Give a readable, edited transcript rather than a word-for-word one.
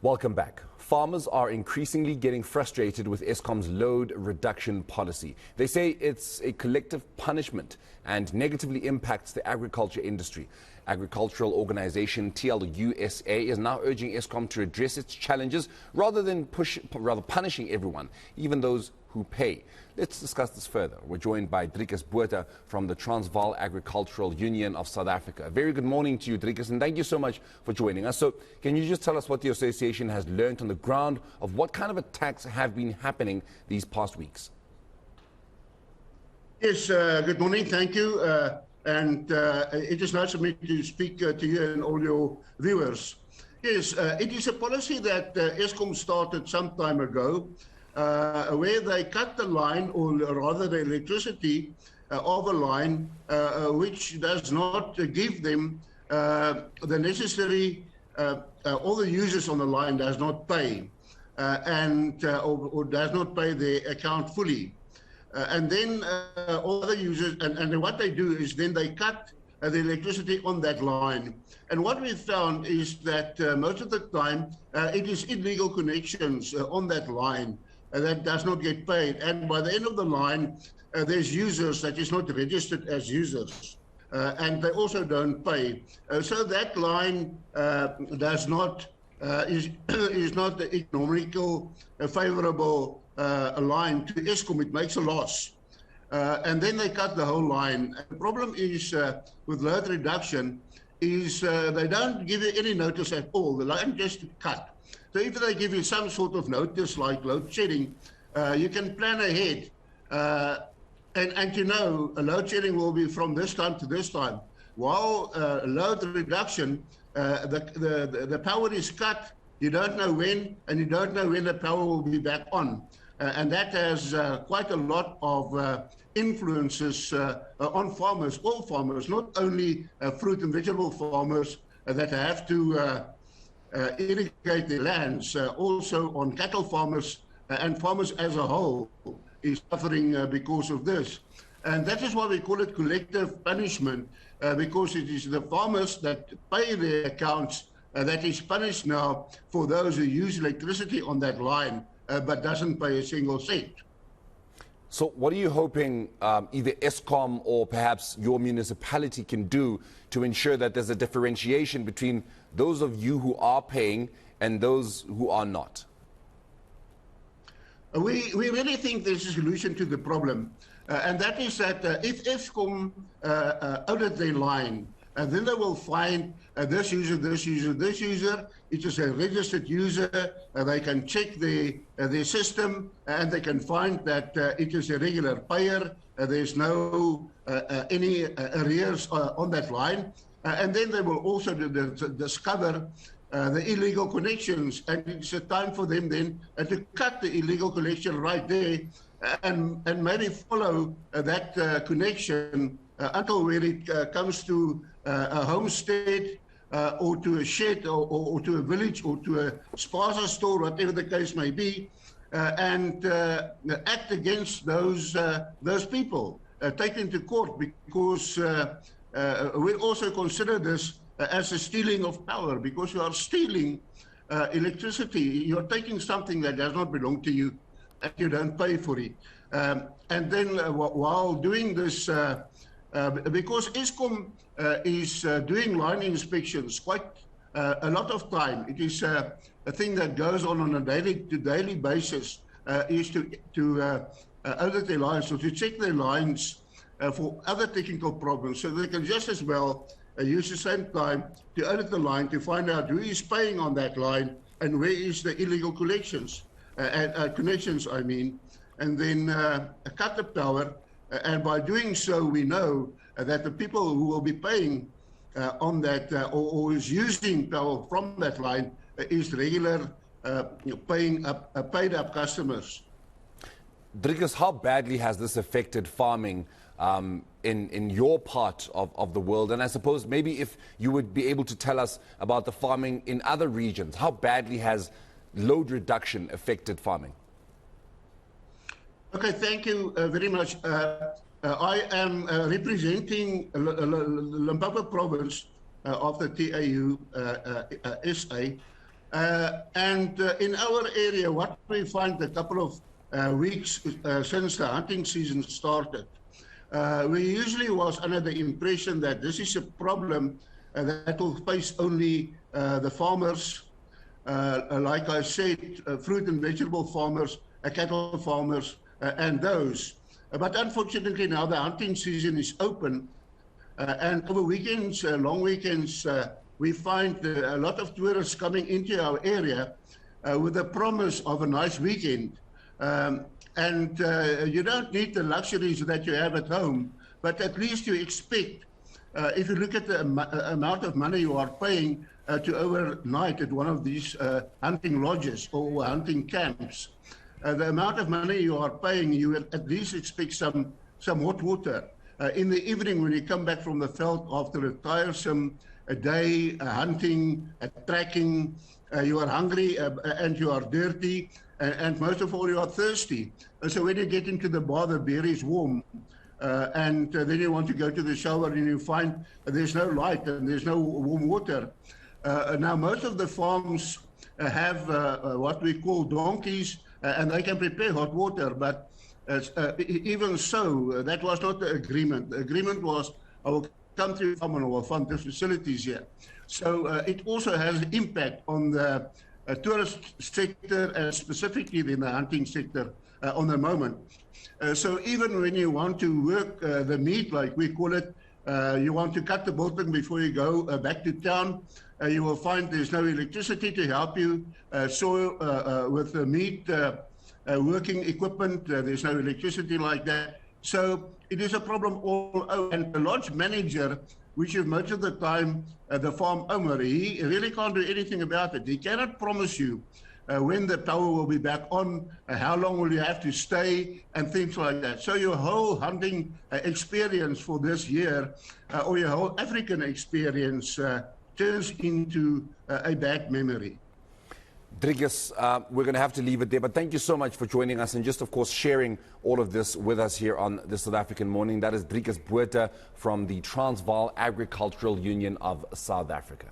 Welcome back. Farmers are increasingly getting frustrated with Eskom's load reduction policy. They say it's a collective punishment and negatively impacts the agriculture industry. Agricultural organization TLU SA is now urging Eskom to address its challenges rather punishing everyone, even those who pay. Let's discuss this further. We're joined by Drickus Botha from the Transvaal Agricultural Union of South Africa. Very good morning to you, Drickus, and thank you so much for joining us. So can you just tell us what the association has learned on the ground of what kind of attacks have been happening these past weeks? Yes, good morning. Thank you. It is nice of me to speak to you and all your viewers. Yes, it is a policy that Eskom started some time ago, where they cut the line, or rather the electricity of a line, which does not give them the necessary, all the users on the line does not pay, or does not pay their account fully. And then all the users, and what they do is then they cut the electricity on that line. And what we found is that most of the time it is illegal connections on that line that does not get paid. And by the end of the line, there's users that is not registered as users. And they also don't pay. So that line does not, is not the economical, favorable a line to Eskom. It makes a loss. And then they cut the whole line. The problem is with load reduction is they don't give you any notice at all. The line just cut. So if they give you some sort of notice like load shedding, you can plan ahead. And you know, a load shedding will be from this time to this time. While load reduction, the power is cut, you don't know when, and you don't know when the power will be back on. And that has quite a lot of influences on farmers, all farmers, not only fruit and vegetable farmers that have to irrigate their lands, also on cattle farmers and farmers as a whole is suffering because of this. And that is why we call it collective punishment, because it is the farmers that pay their accounts that is punished now for those who use electricity on that line, but doesn't pay a single cent. So what are you hoping either Eskom or perhaps your municipality can do to ensure that there's a differentiation between those of you who are paying and those who are not? We really think there's a solution to the problem, and that is that if Eskom audit their line, and then they will find this user, this user, this user. It is a registered user. They can check their system, and they can find that it is a regular payer. There's no any arrears on that line. And then they will also discover the illegal connections. And it's a time for them then to cut the illegal connection right there and maybe follow that connection until where it comes to a homestead or to a shed or to a village or to a spaza store, whatever the case may be, and act against those people, take them to court, because we also consider this as a stealing of power, because you are stealing electricity. You're taking something that does not belong to you and you don't pay for it. And then while doing this, because Eskom is doing line inspections quite a lot of time. It is a thing that goes on a daily basis, is to audit their lines, so to check their lines for other technical problems, so they can just as well use the same time to audit the line to find out who is paying on that line and where is the illegal connections, I mean, and then cut the power. And by doing so, we know that the people who will be paying on that or is using power from that line is regular paid up customers. Drickus, how badly has this affected farming in your part of the world? And I suppose maybe if you would be able to tell us about the farming in other regions, how badly has load reduction affected farming? Okay, thank you very much. I am representing Limpopo province of the TLU SA, In our area, what we find a couple of weeks since the hunting season started, we usually was under the impression that this is a problem that will face only the farmers, like I said, fruit and vegetable farmers, cattle farmers, and those. But unfortunately now the hunting season is open, and over weekends, long weekends, we find a lot of tourists coming into our area with the promise of a nice weekend. You don't need the luxuries that you have at home, but at least you expect, if you look at the amount of money you are paying to overnight at one of these hunting lodges or hunting camps, the amount of money you are paying, you will at least expect some hot water. In the evening when you come back from the veld after a tiresome day, hunting, tracking, you are hungry and you are dirty, and most of all you are thirsty. So when you get into the bar, the beer is warm, and then you want to go to the shower and you find there's no light and there's no warm water. Now most of the farms have what we call donkeys, and they can prepare hot water, but even so, that was not the agreement. The agreement was, I will come to farm and I will fund the facilities here. So it also has impact on the tourist sector, and specifically in the hunting sector on the moment. So even when you want to work the meat, like we call it, you want to cut the biltong before you go back to town, you will find there's no electricity to help you soil with the meat working equipment. There's no electricity like that. So it is a problem all over. And the lodge manager, which is most of the time the farm owner, he really can't do anything about it. He cannot promise you when the power will be back on, how long will you have to stay, and things like that. So your whole hunting experience for this year, or your whole African experience, turns into a bad memory. Drickus, we're going to have to leave it there, but thank you so much for joining us and just, of course, sharing all of this with us here on the South African Morning. That is Drickus Botha from the Transvaal Agricultural Union of South Africa.